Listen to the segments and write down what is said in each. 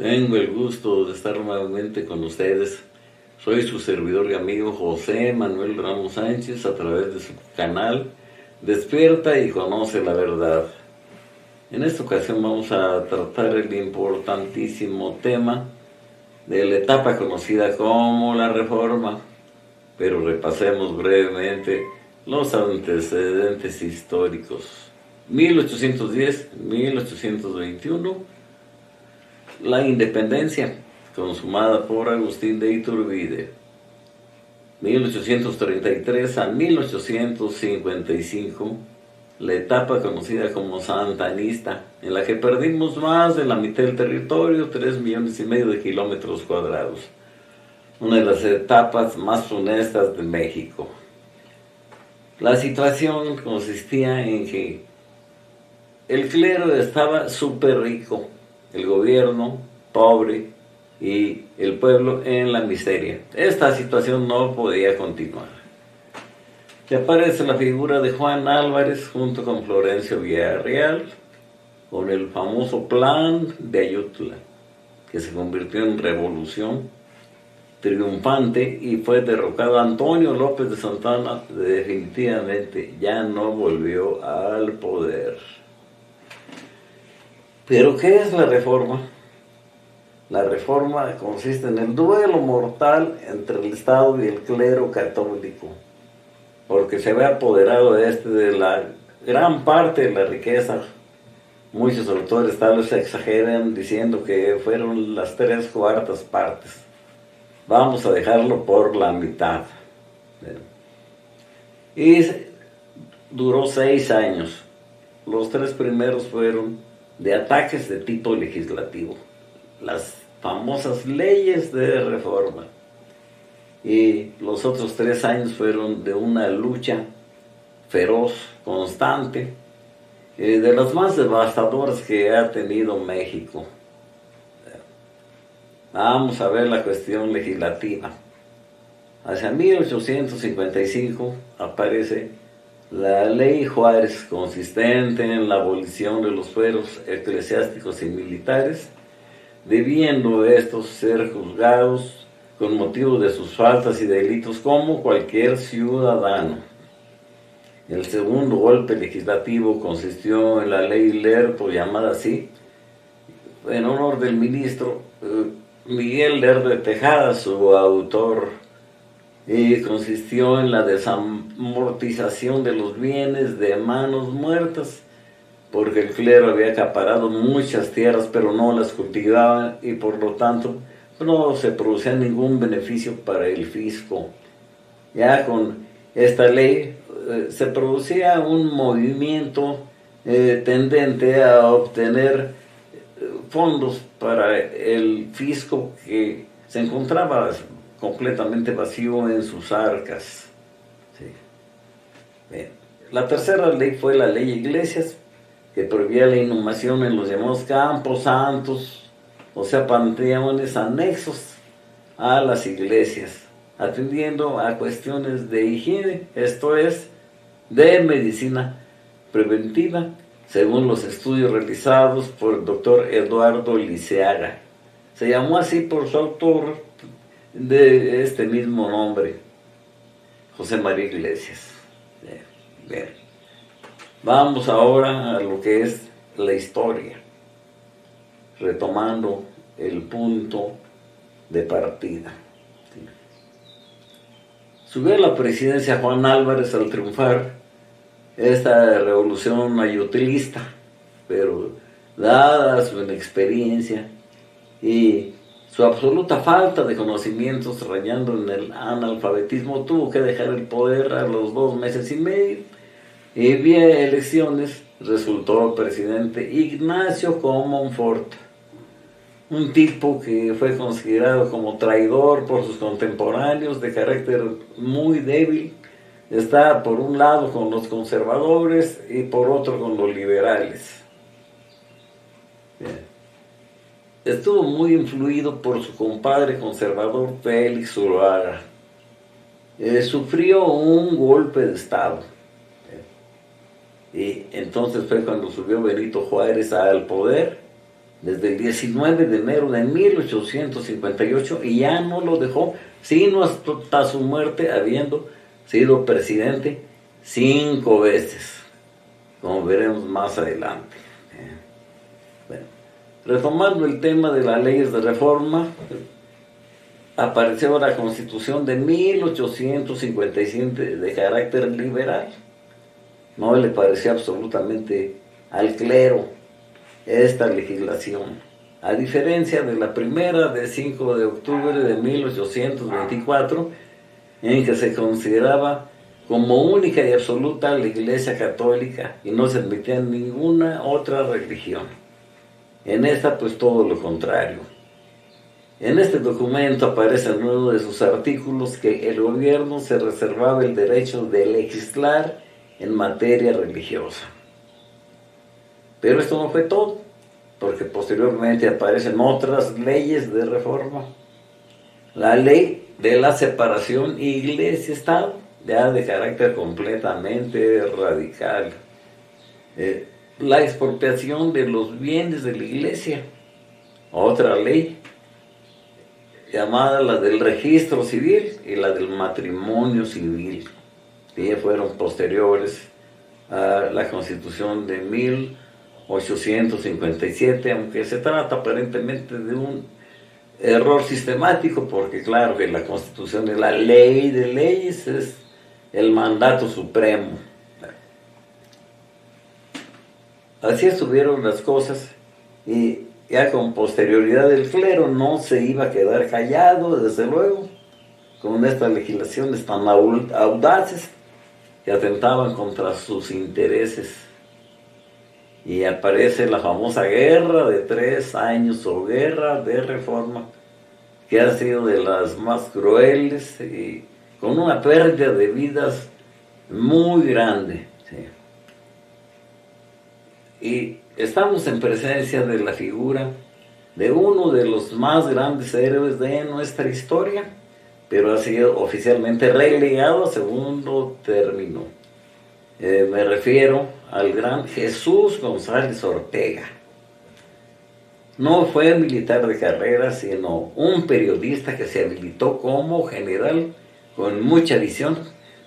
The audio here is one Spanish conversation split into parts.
Tengo el gusto de estar nuevamente con ustedes. Soy su servidor y amigo José Manuel Ramos Sánchez a través de su canal Despierta y Conoce la Verdad. En esta ocasión vamos a tratar el importantísimo tema de la etapa conocida como la Reforma, pero repasemos brevemente los antecedentes históricos. 1810-1821, la independencia consumada por Agustín de Iturbide. 1833 a 1855, la etapa conocida como santanista, en la que perdimos más de la mitad del territorio, 3,5 millones de kilómetros cuadrados. Una de las etapas más funestas de México. La situación consistía en que el clero estaba súper rico, el gobierno pobre y el pueblo en la miseria. Esta situación no podía continuar. Y aparece la figura de Juan Álvarez junto con Florencio Villarreal, con el famoso Plan de Ayutla, que se convirtió en revolución triunfante y fue derrocado. Antonio López de Santana definitivamente ya no volvió al poder. ¿Pero qué es la reforma? La reforma consiste en el duelo mortal entre el Estado y el clero católico, porque se había apoderado de la gran parte de la riqueza. Muchos autores tal vez exageran diciendo que fueron las 3/4 partes. Vamos a dejarlo por la mitad. Y duró 6 años. Los 3 primeros fueron de ataques de tipo legislativo, las famosas leyes de reforma. Y los otros 3 años fueron de una lucha feroz, constante, de las más devastadoras que ha tenido México. Vamos a ver la cuestión legislativa. Hacia 1855 aparece la Ley Juárez, consistente en la abolición de los fueros eclesiásticos y militares, debiendo estos ser juzgados con motivo de sus faltas y delitos como cualquier ciudadano. El segundo golpe legislativo consistió en la Ley Lerdo, llamada así, en honor del ministro Miguel Lerdo de Tejada, su autor, y consistió en la desamortización de los bienes de manos muertas, porque el clero había acaparado muchas tierras pero no las cultivaba y por lo tanto no se producía ningún beneficio para el fisco. Ya con esta ley se producía un movimiento tendente a obtener fondos para el fisco, que se encontraba completamente vacío en sus arcas. Sí. Bien. La tercera ley fue la Ley Iglesias, que prohibía la inhumación en los llamados campos santos, o sea, panteones anexos a las iglesias, atendiendo a cuestiones de higiene, esto es, de medicina preventiva, según los estudios realizados por el doctor Eduardo Liceaga. Se llamó así por su autor de este mismo nombre, José María Iglesias. Bien. Vamos ahora a lo que es la historia, retomando el punto de partida. Subió a la presidencia Juan Álvarez al triunfar esta revolución ayutlista, pero dada su inexperiencia y su absoluta falta de conocimientos, rayando en el analfabetismo, tuvo que dejar el poder a los 2 meses y medio, y vía elecciones resultó presidente Ignacio Comonfort, un tipo que fue considerado como traidor por sus contemporáneos, de carácter muy débil. Está por un lado con los conservadores y por otro con los liberales. Bien. Estuvo muy influido por su compadre conservador Félix Zuluaga. Sufrió un golpe de Estado. Y entonces fue cuando subió Benito Juárez al poder desde el 19 de enero de 1858 y ya no lo dejó, sino hasta su muerte, habiendo sido presidente 5 veces, como veremos más adelante. Bueno, retomando el tema de las leyes de reforma, apareció la Constitución de 1857 de carácter liberal. No le pareció absolutamente al clero esta legislación, a diferencia de la primera de 5 de octubre de 1824, en que se consideraba como única y absoluta la Iglesia Católica y no se admitía ninguna otra religión. En esta, pues todo lo contrario. En este documento aparece en uno de sus artículos que el gobierno se reservaba el derecho de legislar en materia religiosa. Pero esto no fue todo, porque posteriormente aparecen otras leyes de reforma. La ley de la separación Iglesia-Estado, ya de carácter completamente radical. La expropiación de los bienes de la Iglesia, otra ley, llamada la del registro civil y la del matrimonio civil, que fueron posteriores a la Constitución de 1857, aunque se trata aparentemente de un error sistemático, porque claro que la Constitución es la ley de leyes, es el mandato supremo. Así estuvieron las cosas, y ya con posterioridad el clero no se iba a quedar callado, desde luego, con estas legislaciones tan audaces que atentaban contra sus intereses. Y aparece la famosa guerra de 3 años o guerra de reforma, que ha sido de las más crueles y con una pérdida de vidas muy grande. ¿Sí? Y estamos en presencia de la figura de uno de los más grandes héroes de nuestra historia, pero ha sido oficialmente relegado a segundo término. Me refiero al gran Jesús González Ortega. No fue militar de carrera, sino un periodista que se habilitó como general con mucha visión,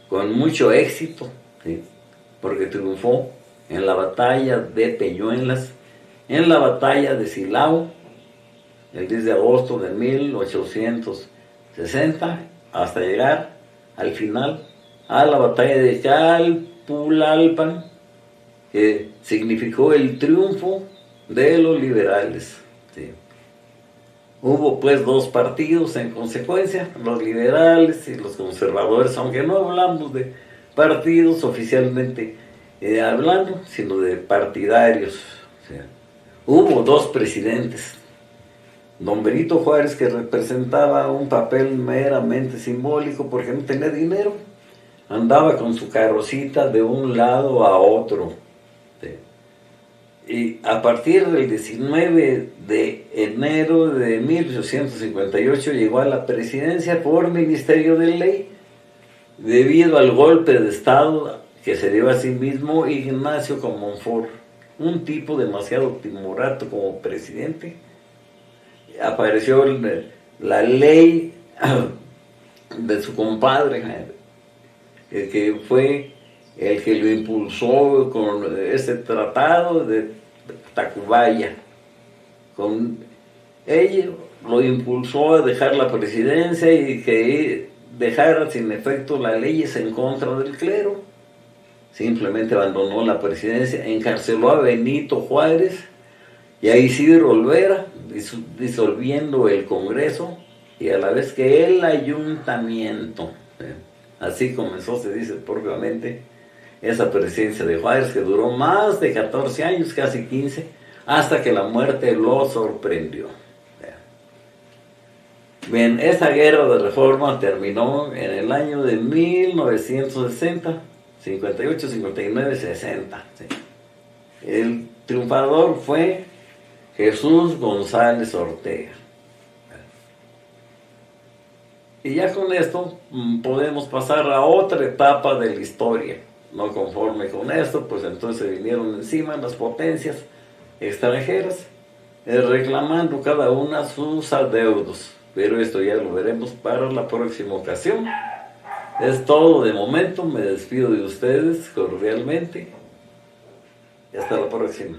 con mucho éxito, ¿sí? Porque triunfó en la batalla de Peñuelas, en la batalla de Silao, el 10 de agosto de 1860, hasta llegar al final a la batalla de Calpulalpan, que significó el triunfo de los liberales. ¿Sí? Hubo pues 2 partidos en consecuencia, los liberales y los conservadores, aunque no hablamos de partidos oficialmente hablando, sino de partidarios. ¿Sí? Hubo 2 presidentes. Don Benito Juárez, que representaba un papel meramente simbólico porque no tenía dinero, andaba con su carrocita de un lado a otro. ¿Sí? Y a partir del 19 de enero de 1858 llegó a la presidencia por ministerio de ley, debido al golpe de Estado que se dio a sí mismo Ignacio Comonfort, un tipo demasiado timorato como presidente. Apareció la ley de su compadre, que fue el que lo impulsó con ese tratado de Tacubaya. Con ello lo impulsó a dejar la presidencia y que dejara sin efecto las leyes en contra del clero. Simplemente abandonó la presidencia, encarceló a Benito Juárez y a Isidro Olvera, disolviendo el Congreso y a la vez que el ayuntamiento. Así comenzó, se dice propiamente, esa presidencia de Juárez, que duró más de 14 años, casi 15, hasta que la muerte lo sorprendió. Bien, esta guerra de reforma terminó en el año de 1960, 58, 59, 60. ¿Sí? El triunfador fue Jesús González Ortega. Y ya con esto podemos pasar a otra etapa de la historia. No conforme con esto, pues entonces vinieron encima las potencias extranjeras reclamando cada una sus adeudos. Pero esto ya lo veremos para la próxima ocasión. Es todo de momento, me despido de ustedes cordialmente y hasta la próxima.